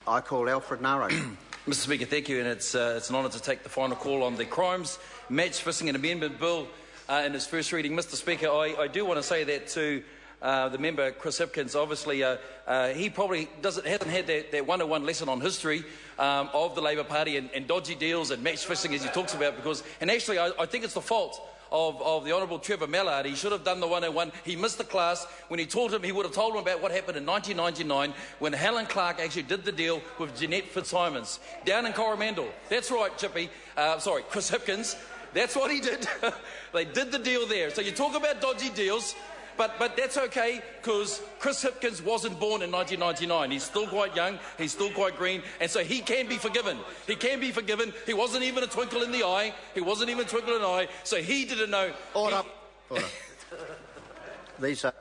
I call Alfred Naro. Mr Speaker, thank you, and it's an honour to take the final call on the Crimes, Match Fixing and Amendment Bill in its first reading. Mr Speaker, I do want to say that to the member, Chris Hipkins. Obviously, he probably hasn't had that 101 lesson on history of the Labour Party and dodgy deals and match fixing, as he talks about, and actually I think it's the fault of the Honourable Trevor Mallard. He should have done the 101. He missed the class. When he told him, he would have told him about what happened in 1999 when Helen Clark actually did the deal with Jeanette Fitzsimons down in Coromandel. That's right, Chippy. Chris Hipkins. That's what he did. They did the deal there. So you talk about dodgy deals, but that's okay, because Chris Hipkins wasn't born in 1999. He's still quite young, he's still quite green, and so he can be forgiven. He can be forgiven. He wasn't even a twinkle in the eye. He wasn't even a twinkle in the eye, so he didn't know. Order. These are...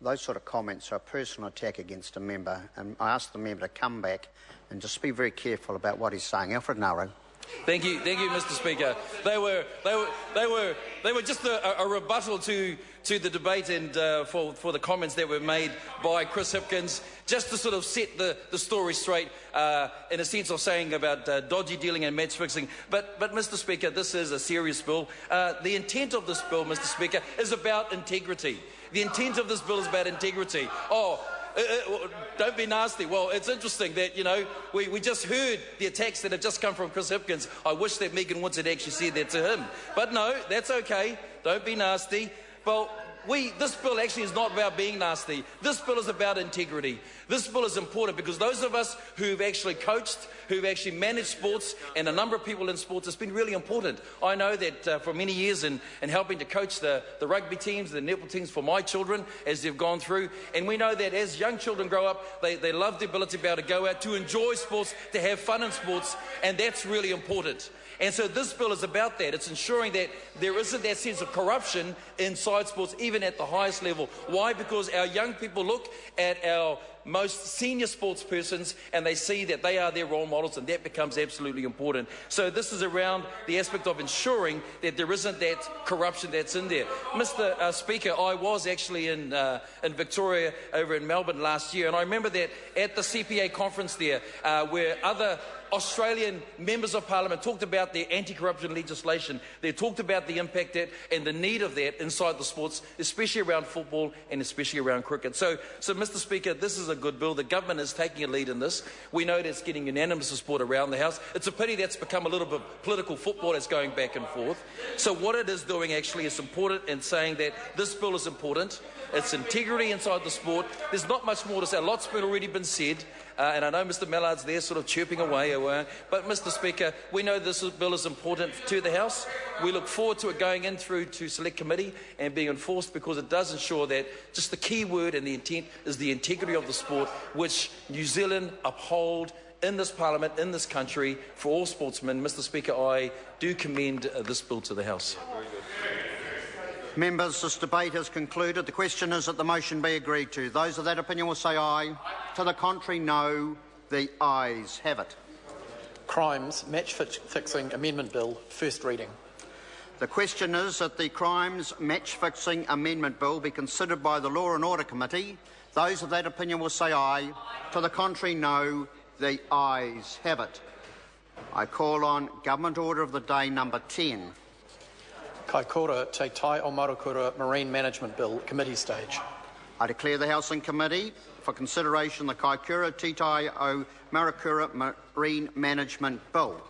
those sort of comments are a personal attack against a member, and I ask the member to come back and just be very careful about what he's saying. Alfred Naro. Thank you, Mr Speaker. They were just a rebuttal to the debate and for the comments that were made by Chris Hipkins, just to sort of set the story straight in a sense of saying about dodgy dealing and match fixing. But Mr Speaker, this is a serious bill. The intent of this bill, Mr Speaker, is about integrity. The intent of this bill is about integrity. Don't be nasty. Well, it's interesting that, we just heard the attacks that have just come from Chris Hipkins. I wish that Megan Woods had actually said that to him. But no, that's okay. Don't be nasty. Well, this bill actually is not about being nasty. This bill is about integrity. This bill is important because those of us who've actually coached, who've actually managed sports, and a number of people in sports, it's been really important. I know that for many years in helping to coach the rugby teams, the netball teams for my children as they've gone through, and we know that as young children grow up, they love the ability to be able to go out, to enjoy sports, to have fun in sports, and that's really important. And so this bill is about that. It's ensuring that there isn't that sense of corruption inside sports, even at the highest level. Why? Because our young people look at our most senior sports persons and they see that they are their role models, and that becomes absolutely important. So this is around the aspect of ensuring that there isn't that corruption that's in there. Mr Speaker, I was actually in Victoria over in Melbourne last year, and I remember that at the CPA conference there, where other Australian members of Parliament talked about their anti-corruption legislation. They talked about the impact that and the need of that inside the sports, especially around football and especially around cricket. So Mr Speaker, this is a good bill. The government is taking a lead in this. We know that it's getting unanimous support around the House. It's a pity that's become a little bit political football that's going back and forth. So what it is doing actually is important in saying that this bill is important. It's integrity inside the sport. There's not much more to say. Lots has already been said. And I know Mr Mallard's there sort of chirping away. But Mr Speaker, we know this bill is important to the House. We look forward to it going in through to Select Committee and being enforced, because it does ensure that just the key word and the intent is the integrity of the sport, which New Zealand uphold in this Parliament, in this country, for all sportsmen. Mr Speaker, I do commend this bill to the House. Members, this debate has concluded. The question is that the motion be agreed to. Those of that opinion will say aye. To the contrary, no. The ayes have it. Crimes, Match Fixing Amendment Bill, first reading. The question is that the Crimes, Match Fixing Amendment Bill be considered by the Law and Order Committee. Those of that opinion will say aye. To the contrary, no. The ayes have it. I call on Government Order of the Day number 10. Kai kora te tai o Marukura Marine Management Bill, committee stage. I declare the House in committee for consideration the Kaikoura Te Tai o Marukura Marine Management Bill.